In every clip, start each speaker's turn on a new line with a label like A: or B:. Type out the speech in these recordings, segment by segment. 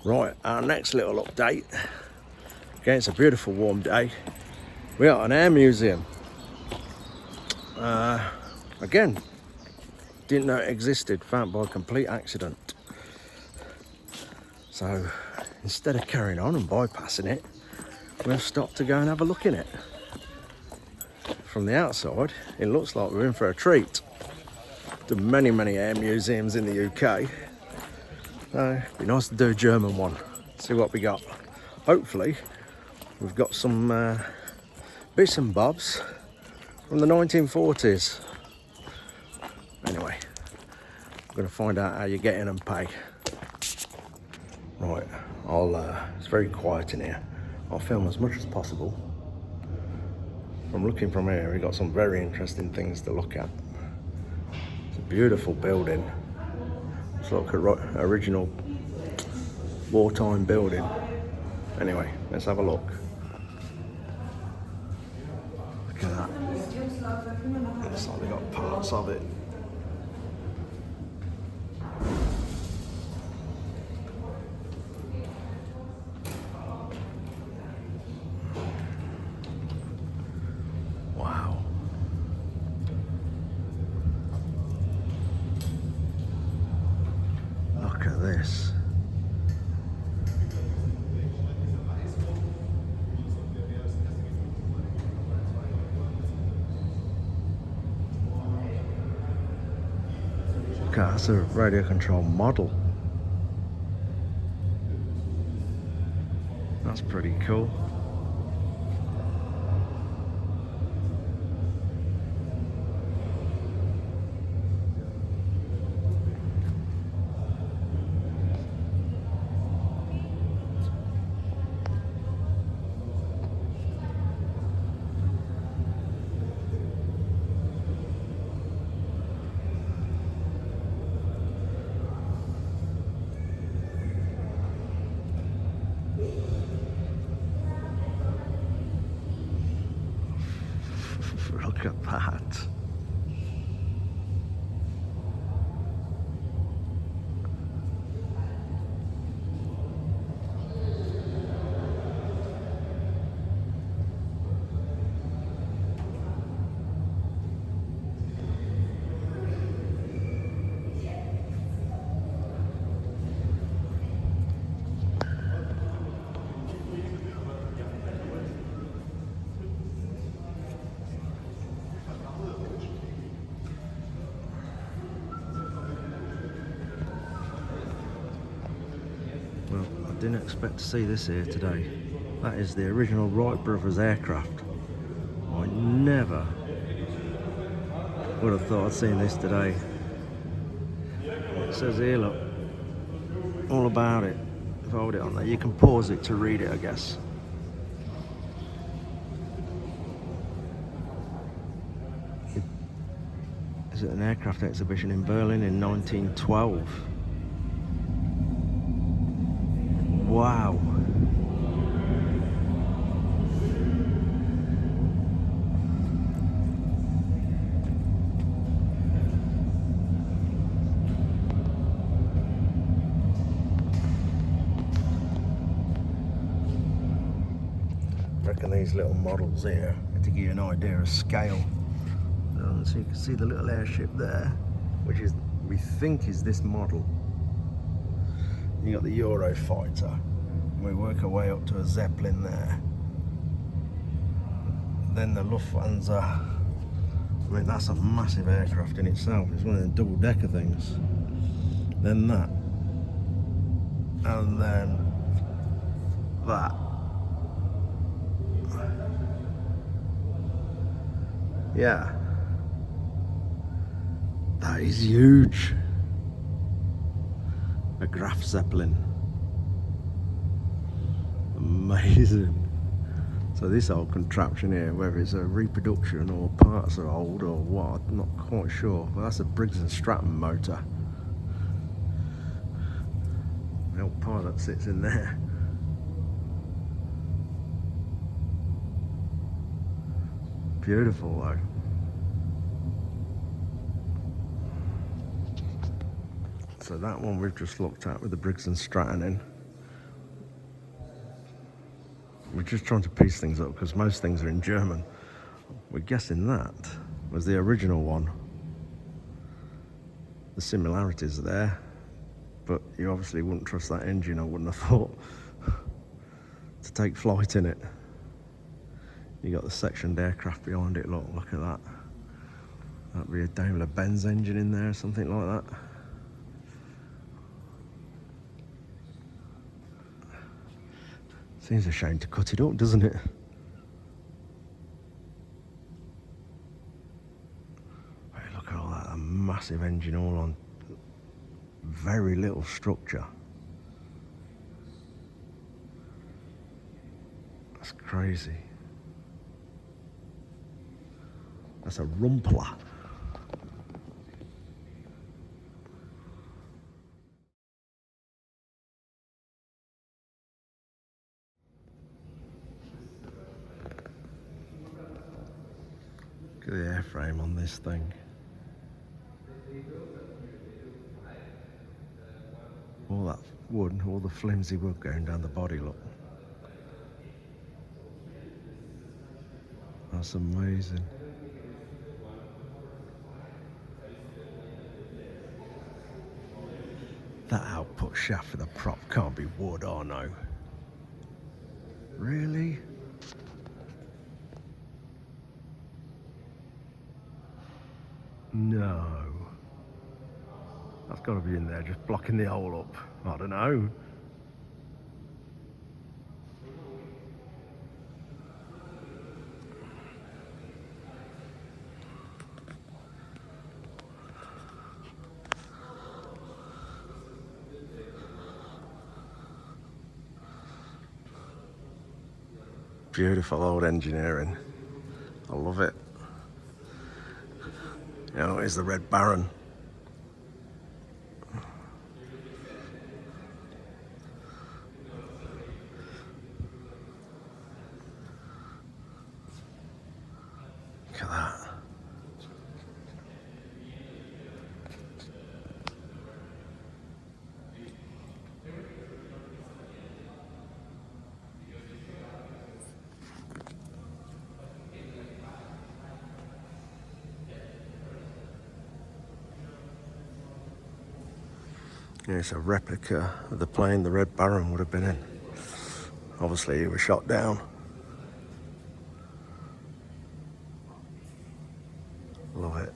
A: Right, our next little update. Again, it's a beautiful warm day. We are at an air museum. Again, didn't know it existed, found by complete accident. So instead of carrying on and bypassing it, we've stopped to go and have a look in it. From the outside, it looks like we're in for a treat. Done many air museums in the UK. It'd be nice to do a German one, see what we got. Hopefully, we've got some bits and bobs from the 1940s. Anyway, I'm going to find out how you get in and pay. Right, it's very quiet in here. I'll film as much as possible. From looking from here, we've got some very interesting things to look at. It's a beautiful building. It's like an original wartime building. Anyway, let's have a look. Look at that. Looks like they've got parts of it. Wow. Look at this. Okay, that's a radio control model. That's pretty cool. Look at that. Well, I didn't expect to see this here today. That is the original Wright brothers aircraft. I never would have thought I'd seen this today. It says here, look, all about it. If I hold it on there, you can pause it to read it, I guess. Is it an aircraft exhibition in Berlin in 1912? Wow. I reckon these little models here, to give you an idea of scale. So you can see the little airship there, which is, we think, is this model. You got the Eurofighter, and we work our way up to a Zeppelin there. Then the Lufthansa. I mean, that's a massive aircraft in itself. It's one of the double-decker things. Then that, and then that. Yeah, that is huge. A Graf Zeppelin. Amazing. So this old contraption here, whether it's a reproduction or parts are old or what, I'm not quite sure. But that's a Briggs and Stratton motor. The old pilot sits in there. Beautiful though. So that one we've just looked at with the Briggs and Stratton in. We're just trying to piece things up because most things are in German. We're guessing that was the original one. The similarities are there, but you obviously wouldn't trust that engine, I wouldn't have thought, to take flight in it. You got the sectioned aircraft behind it, look at that. That'd be a Daimler-Benz engine in there or something like that. Seems a shame to cut it up, doesn't it? Hey, look at all that, a massive engine all on very little structure. That's crazy. That's a rumpler. Look at the airframe on this thing. All that wood, all the flimsy wood going down the body, look. That's amazing. That output shaft for the prop can't be wood, oh no. Really? No. That's got to be in there just blocking the hole up. I don't know. Beautiful old engineering. I love it. You know, here's the Red Baron. Look at that. Yeah, it's a replica of the plane the Red Baron would have been in. Obviously, he was shot down. Love it.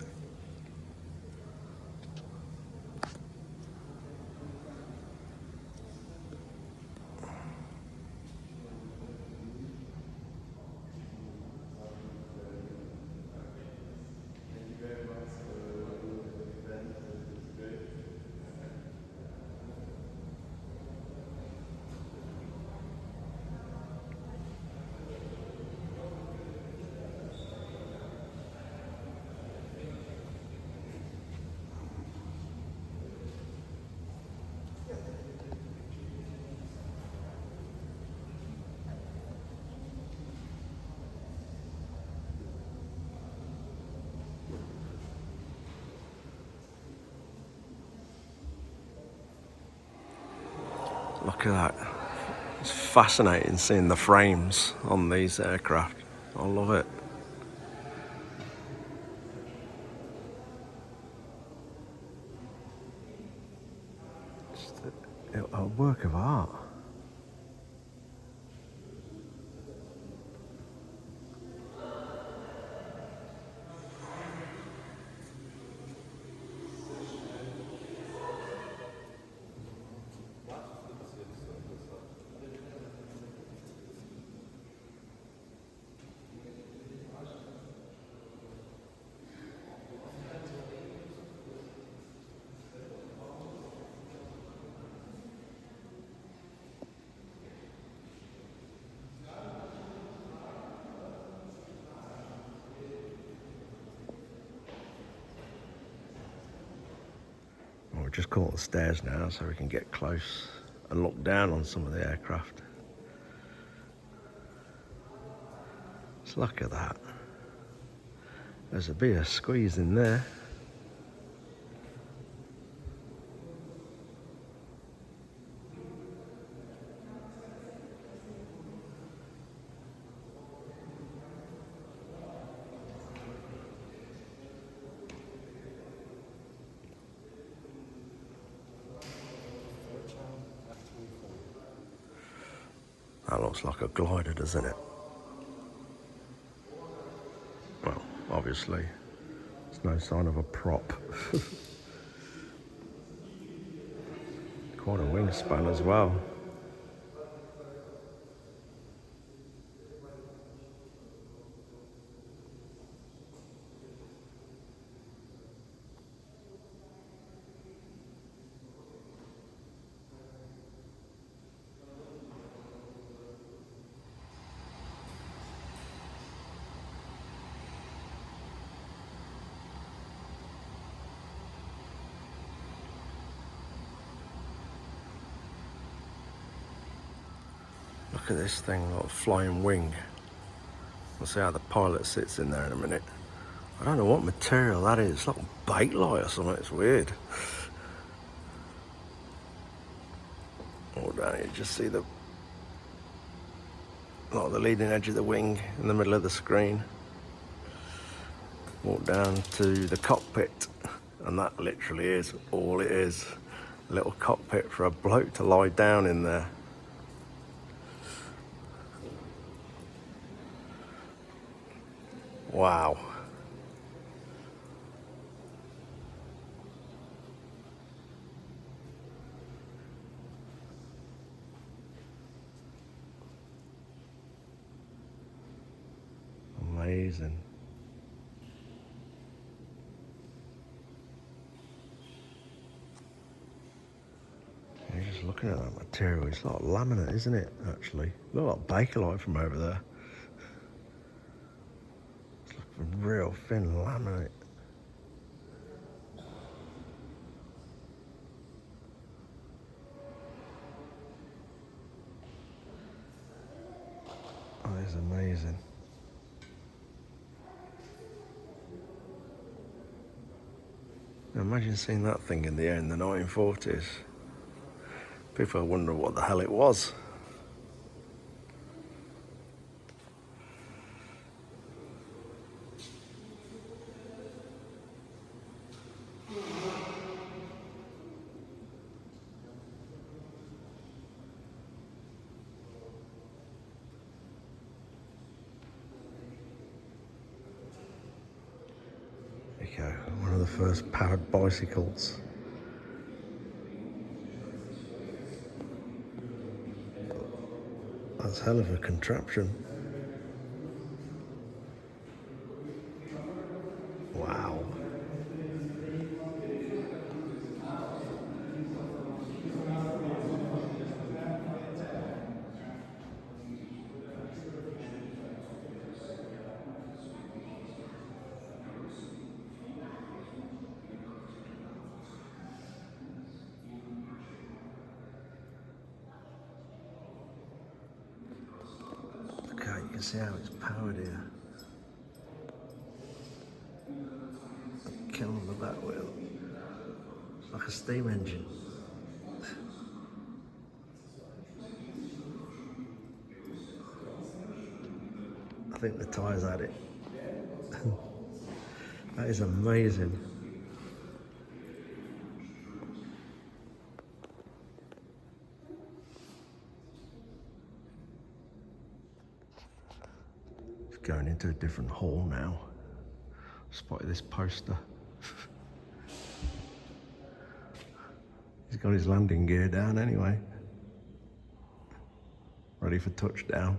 A: Look at that. It's fascinating seeing the frames on these aircraft. I love it. Just a work of art. just come up the stairs now so we can get close and look down on some of the aircraft. Just look at that. There's a bit of squeeze in there. That looks like a glider, doesn't it? Well, obviously, there's no sign of a prop. Quite a wingspan as well. Look at this thing, like a flying wing. We'll see how the pilot sits in there in a minute. I don't know what material that is. It's like bakelite or something. It's weird. Oh, down here, just see the leading edge of the wing in the middle of the screen. Walk down to the cockpit, and that literally is all it is. A little cockpit for a bloke to lie down in there. Wow. Amazing. You're just looking at that material. It's like laminate, isn't it, actually? Look like bakelite from over there. It's like a real thin laminate. Oh, it's amazing. Now imagine seeing that thing in the air in the 1940s. People are wondering what the hell it was. There you go, one of the first powered bicycles. That's hell of a contraption. Wow. Okay, you can see how it's powered here. Kill on the back wheel. It's like a steam engine. I think the tyres had it. That is amazing. It's going into a different hall now. Spotted this poster. He's got his landing gear down anyway. Ready for touchdown.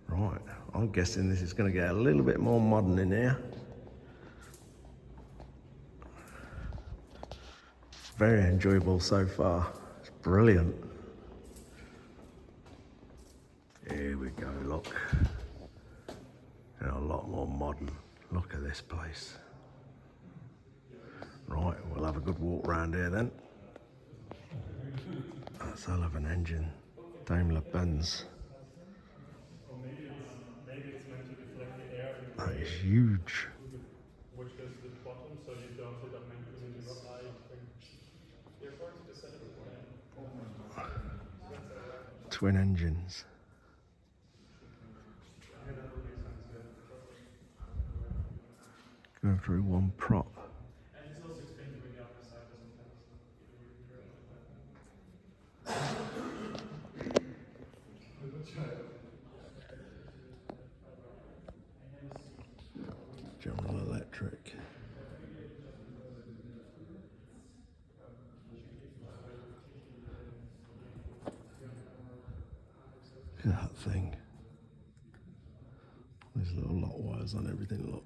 A: Right, I'm guessing this is going to get a little bit more modern in here. Very enjoyable so far. It's brilliant. Here we go, look. And a lot more modern. Look at this place. Right, we'll have a good walk round here then. That's a hell of an engine. Daimler Benz. That is huge. Twin engines. Going through one prop. General Electric. Look at that thing. There's little lot wires on everything, look.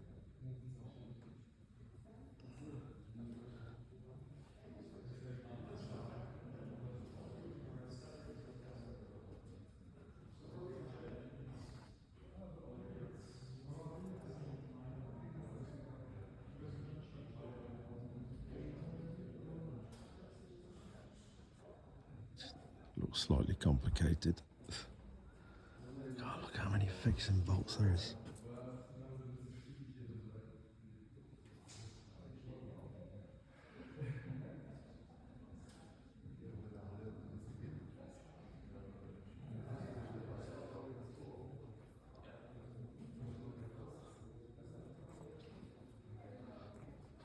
A: Looks slightly complicated. God, look how many fixing bolts there is.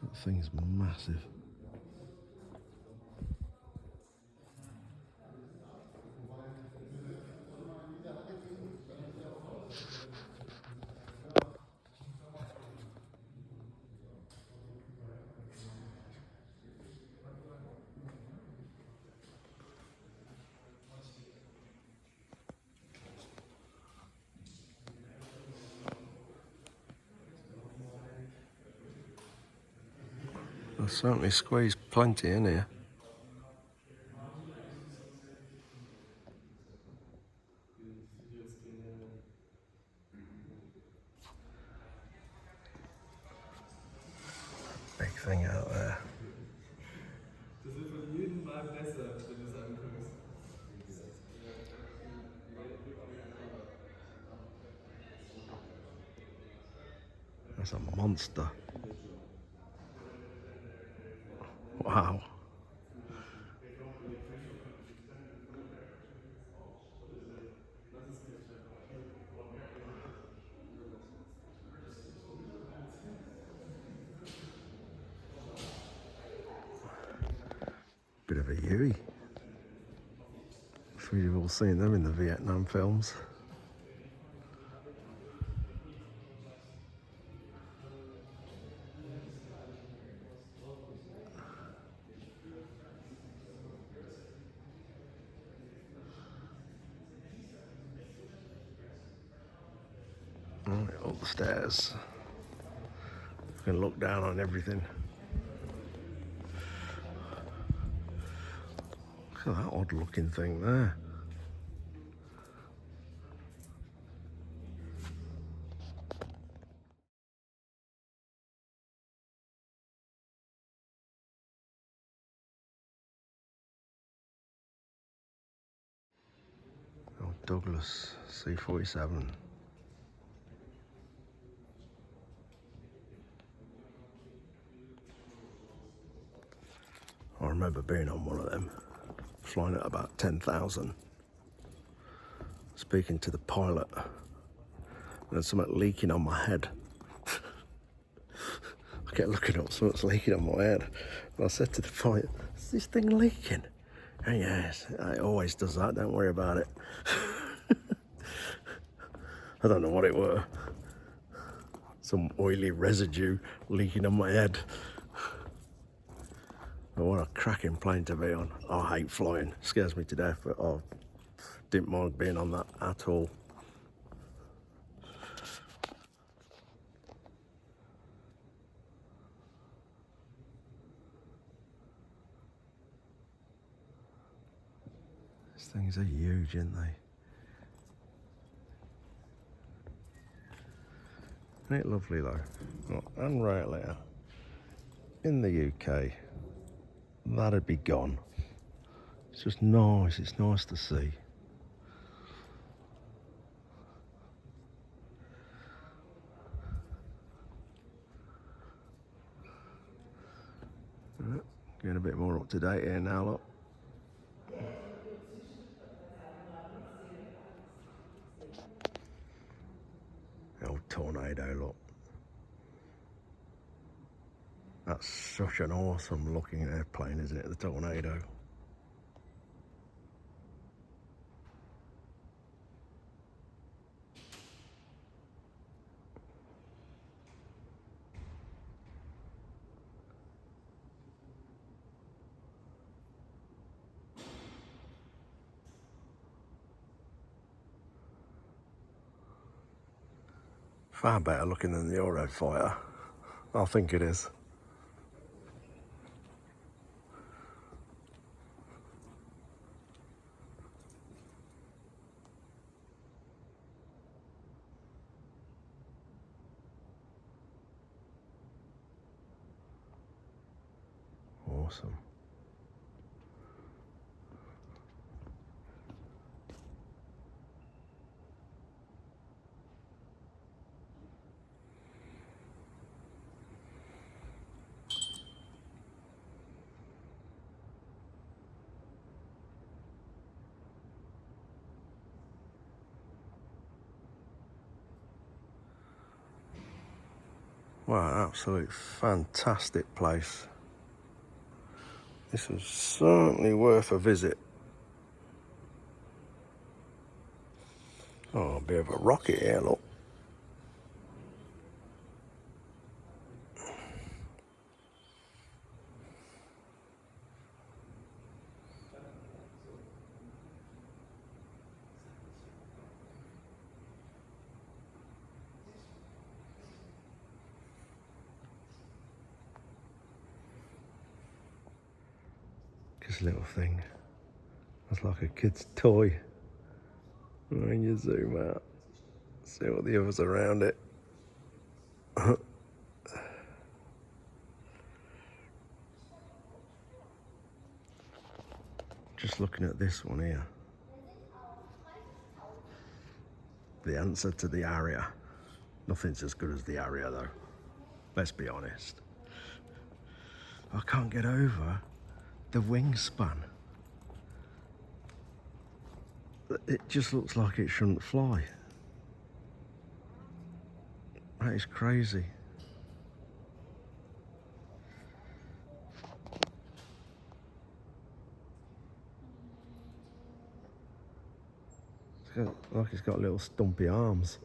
A: That thing's massive. I've certainly squeezed plenty in here. Big thing out there.
B: Das wird von jedem Mal besser, wenn du es anguckst.
A: That's a monster. Wow. Bit of a Yui. I'm sure you've all seen them in the Vietnam films. Right, up the stairs. You can look down on everything. Look at that odd looking thing there. Oh, Douglas C-47. I remember being on one of them, flying at about 10,000, speaking to the pilot, and there's something leaking on my head. I kept looking up, something's leaking on my head. And I said to the pilot, is this thing leaking? And yes, it always does that, don't worry about it. I don't know what it were. Some oily residue leaking on my head. But what a cracking plane to be on. I hate flying, scares me to death, but I didn't mind being on that at all. These things are huge, aren't they? Isn't it lovely though? Look, and right there. In the UK, that'd be gone. It's just nice, it's nice to see. Getting a bit more up to date here now, look. The old Tornado, look. That's such an awesome looking airplane, isn't it, the Tornado? Far better looking than the Eurofighter. I think it is. Awesome. Wow, absolute fantastic place. This is certainly worth a visit. Oh, a bit of a rocket here, look. Just a little thing. It's like a kid's toy. When you zoom out, see what the others around it. Just looking at this one here. The answer to the Harrier. Nothing's as good as the Harrier though. Let's be honest. I can't get over the wingspan. It just looks like it shouldn't fly. That is crazy. Like it's got little stumpy arms.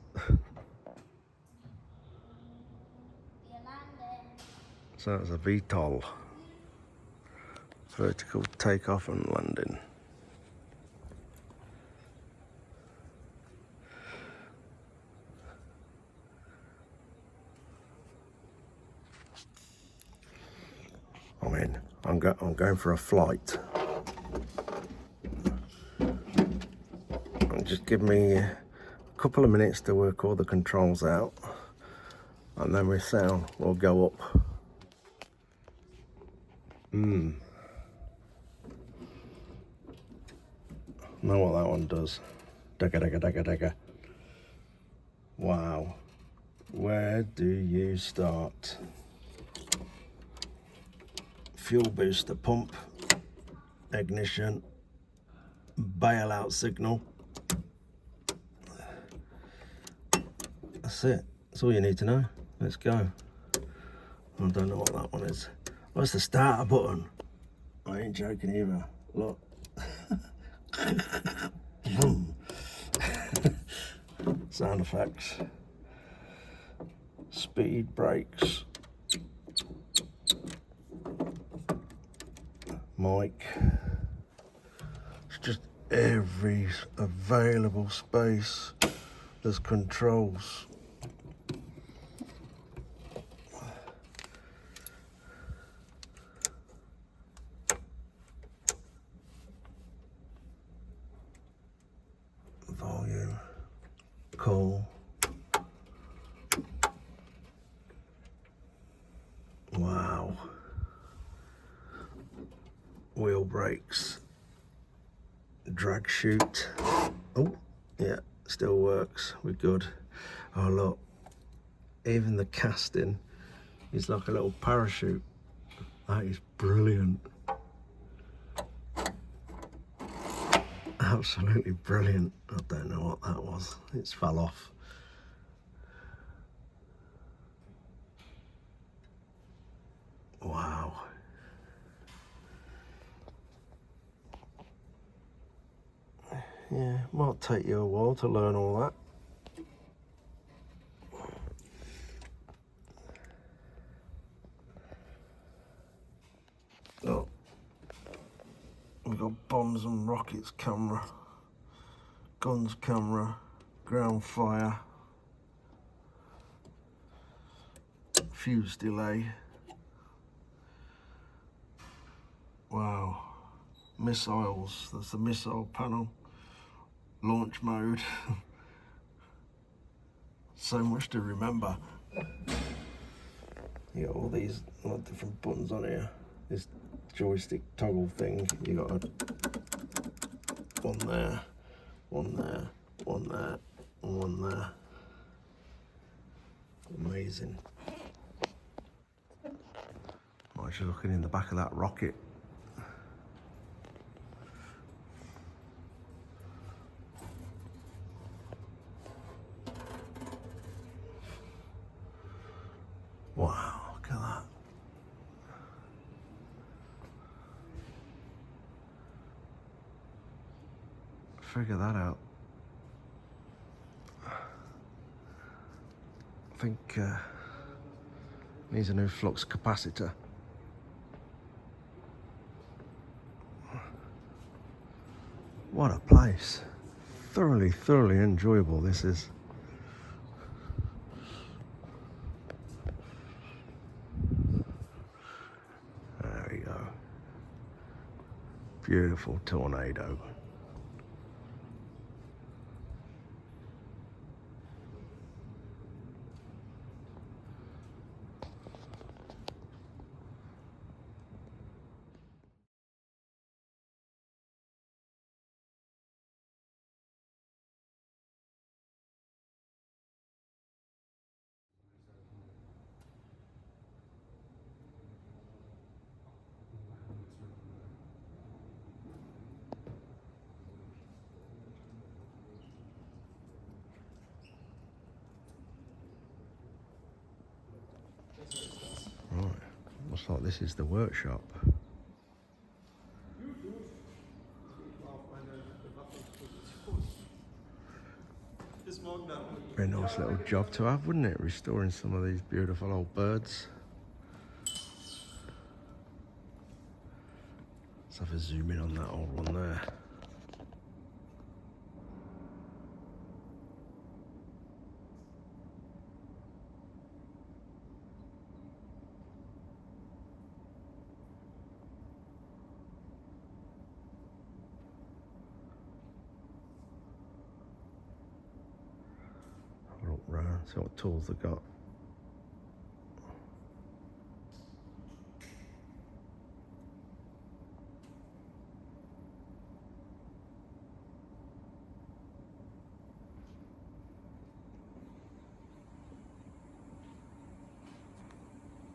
A: So that's a VTOL. Vertical takeoff and landing. I'm in. I'm going for a flight. And just give me a couple of minutes to work all the controls out, and then we'll go up. Know what that one does. Dagga, dagga, dagga, dagga. Wow. Where do you start? Fuel booster pump, ignition, bailout signal. That's it. That's all you need to know. Let's go. I don't know what that one is. What's the starter button? I ain't joking either. Look. Sound effects. Speed brakes. Mic. It's just every available space. There's controls. Volume. Call. brakes, drag chute. Oh, yeah, still works. We're good. Oh, look, even the casting is like a little parachute. That is brilliant. Absolutely brilliant. I don't know what that was. It's fell off. Wow. Yeah, might take you a while to learn all that. Oh, we've got bombs and rockets camera, guns camera, ground fire, fuse delay. Wow. Missiles, that's the missile panel. Launch mode. So much to remember. You got all these different buttons on here. This joystick toggle thing. You got one there, one there, one there, and one there. Amazing. I'm actually looking in the back of that rocket. Wow, look at that. Figure that out. I think needs a new flux capacitor. What a place. Thoroughly, thoroughly enjoyable this is. There we go. Beautiful tornado. Right, looks like this is the workshop. Very nice little job to have, wouldn't it? Restoring some of these beautiful old birds. Let's have a zoom in on that old one there. Have a look round, see what tools they've got.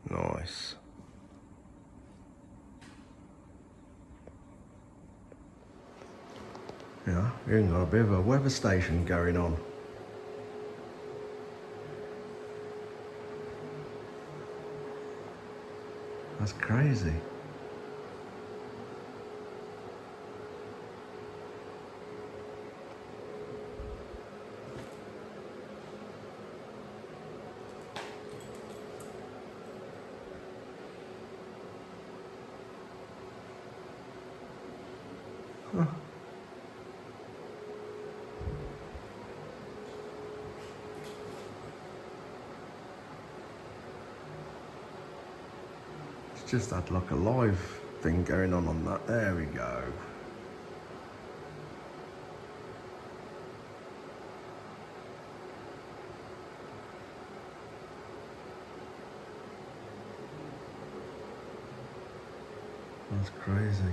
A: Nice. Yeah, we even got a bit of a weather station going on. That's crazy. Huh. It's just had like a live thing going on that. There we go. That's crazy.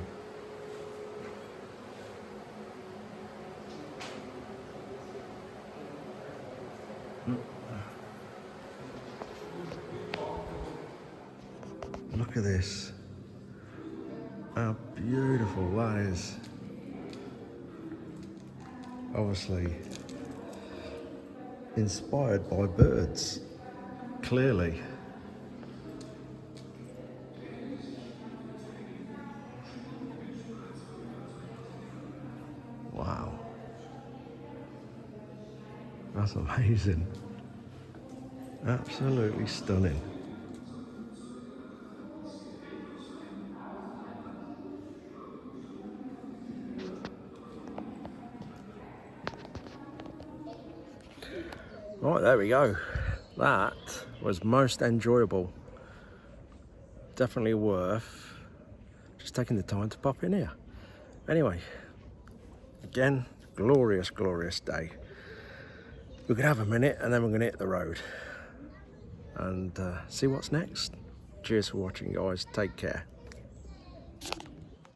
A: at this. How beautiful that is. Obviously inspired by birds, clearly. Wow. That's amazing. Absolutely stunning. Right, there we go. That was most enjoyable. Definitely worth just taking the time to pop in here. Anyway, again, glorious, glorious day. We're gonna have a minute and then we're gonna hit the road and see what's next. Cheers for watching, guys. Take care.